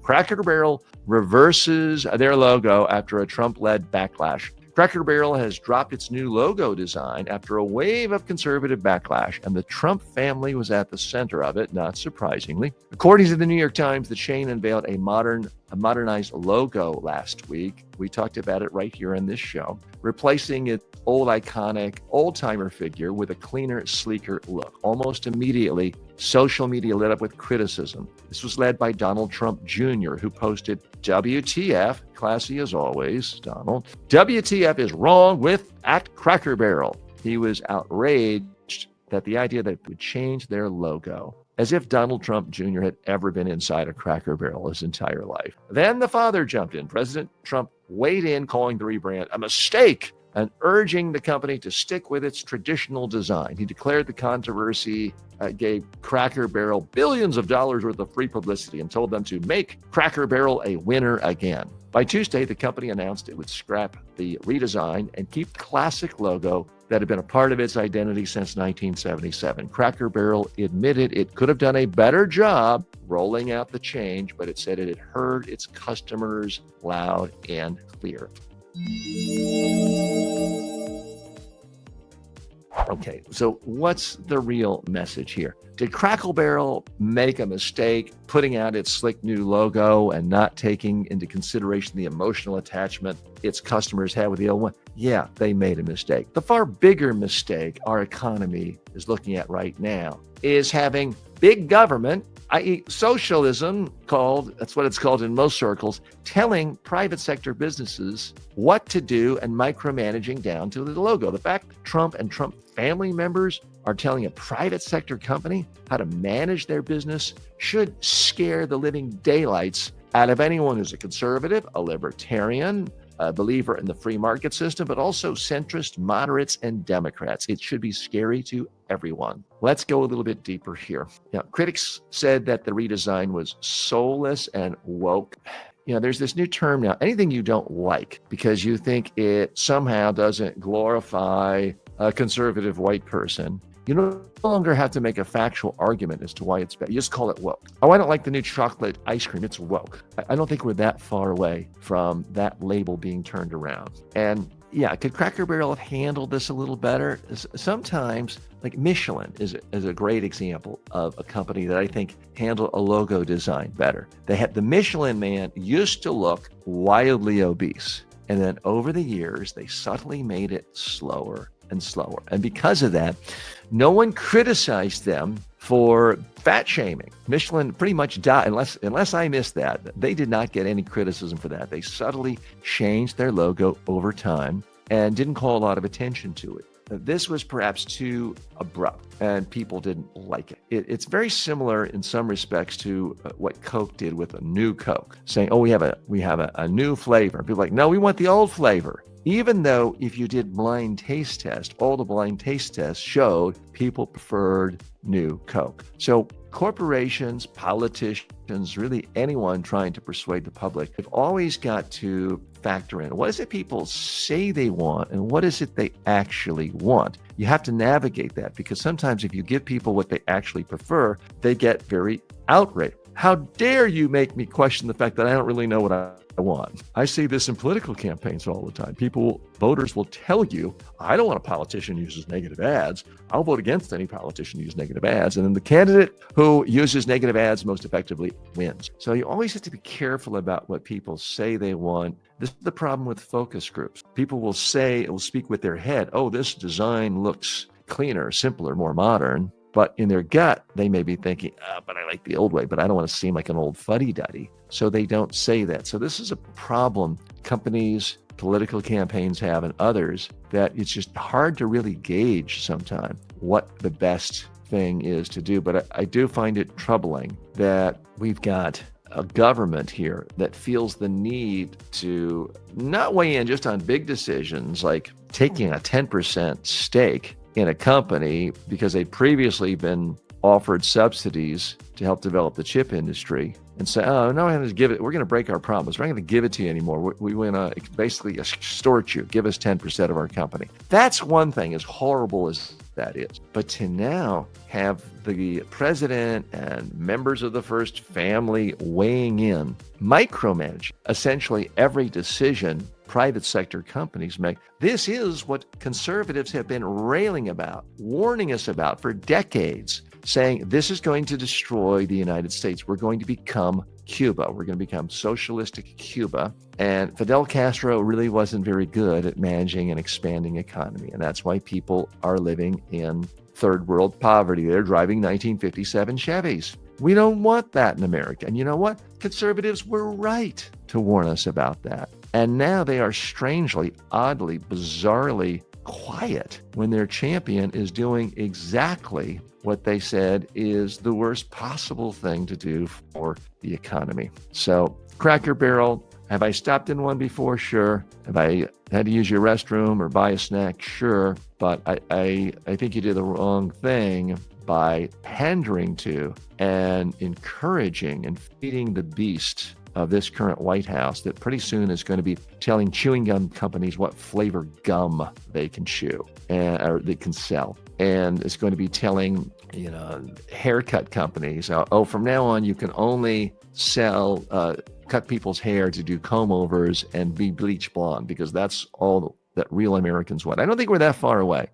Cracker Barrel reverses their logo after a Trump-led backlash. Cracker Barrel has dropped its new logo design after a wave of conservative backlash, and the Trump family was at the center of it, not surprisingly. According to the New York Times, the chain unveiled a modernized logo last week. We talked about it right here in this show, replacing its old iconic old-timer figure with a cleaner, sleeker look. Almost immediately, social media lit up with criticism. This was led by Donald Trump Jr., who posted, WTF, classy as always, Donald. WTF is wrong with @Cracker Barrel. He was outraged that the idea that it would change their logo, as if Donald Trump Jr. had ever been inside a Cracker Barrel his entire life. Then the father jumped in. President Trump weighed in, calling the rebrand a mistake and urging the company to stick with its traditional design. He declared the controversy gave Cracker Barrel billions of dollars worth of free publicity and told them to make Cracker Barrel a winner again. By Tuesday, the company announced it would scrap the redesign and keep the classic logo that had been a part of its identity since 1977. Cracker Barrel admitted it could have done a better job rolling out the change, but it said it had heard its customers loud and clear. Okay, so what's the real message here? Did Cracker Barrel make a mistake putting out its slick new logo and not taking into consideration the emotional attachment its customers had with the old one? Yeah, they made a mistake. The far bigger mistake our economy is looking at right now is having big government, i.e. socialism, that's what it's called in most circles, telling private sector businesses what to do and micromanaging down to the logo. The fact that Trump and Trump family members are telling a private sector company how to manage their business should scare the living daylights out of anyone who's a conservative, a libertarian, a believer in the free market system, but also centrist, moderates, and Democrats. It should be scary to everyone. Let's go a little bit deeper here. Now, critics said that the redesign was soulless and woke. There's this new term now, anything you don't like because you think it somehow doesn't glorify a conservative white person. You no longer have to make a factual argument as to why it's bad. You just call it woke. Oh, I don't like the new chocolate ice cream. It's woke. I don't think we're that far away from that label being turned around. And yeah, could Cracker Barrel have handled this a little better? Sometimes, like Michelin is a great example of a company that I think handled a logo design better. The Michelin man used to look wildly obese. And then over the years, they subtly made it slower and slower. And because of that, no one criticized them for fat shaming. Michelin pretty much died, unless I missed that. They did not get any criticism for that. They subtly changed their logo over time and didn't call a lot of attention to it. This was perhaps too abrupt and people didn't like it. It's very similar in some respects to what Coke did with a new Coke, saying, oh, we have a new flavor. People are like, no, we want the old flavor. Even though if you did blind taste test, all the blind taste tests showed people preferred new Coke. So corporations, politicians, really anyone trying to persuade the public, have always got to factor in what is it people say they want and what is it they actually want. You have to navigate that because sometimes if you give people what they actually prefer, they get very outraged. How dare you make me question the fact that I don't really know what I want? I see this in political campaigns all the time. Voters will tell you, I don't want a politician who uses negative ads. I'll vote against any politician who uses negative ads. And then the candidate who uses negative ads most effectively wins. So you always have to be careful about what people say they want. This is the problem with focus groups. People will speak with their head, oh, this design looks cleaner, simpler, more modern. But in their gut, they may be thinking, but I like the old way, but I don't want to seem like an old fuddy-duddy. So they don't say that. So this is a problem companies, political campaigns have and others that it's just hard to really gauge sometimes what the best thing is to do. But I do find it troubling that we've got a government here that feels the need to not weigh in just on big decisions like taking a 10% stake in a company because they'd previously been offered subsidies to help develop the chip industry, and say, oh, no, we're going to break our promise. We're not going to give it to you anymore. We want to basically extort you. Give us 10% of our company. That's one thing, as horrible as that is. But to now have the president and members of the first family weighing in, micromanage essentially every decision private sector companies make. This is what conservatives have been railing about, warning us about for decades, saying this is going to destroy the United States. We're going to become Cuba. We're going to become socialistic Cuba. And Fidel Castro really wasn't very good at managing an expanding economy. And that's why people are living in third world poverty. They're driving 1957 Chevys. We don't want that in America. And you know what? Conservatives were right to warn us about that. And now they are strangely, oddly, bizarrely quiet when their champion is doing exactly what they said is the worst possible thing to do for the economy. So, Cracker Barrel, have I stopped in one before? Sure. Have I had to use your restroom or buy a snack? Sure. But I think you did the wrong thing by pandering to and encouraging and feeding the beast of this current White House that pretty soon is going to be telling chewing gum companies what flavor gum they can chew or they can sell. And it's going to be telling, haircut companies, from now on, you can only sell, cut people's hair to do comb overs and be bleach blonde, because that's all that real Americans want. I don't think we're that far away.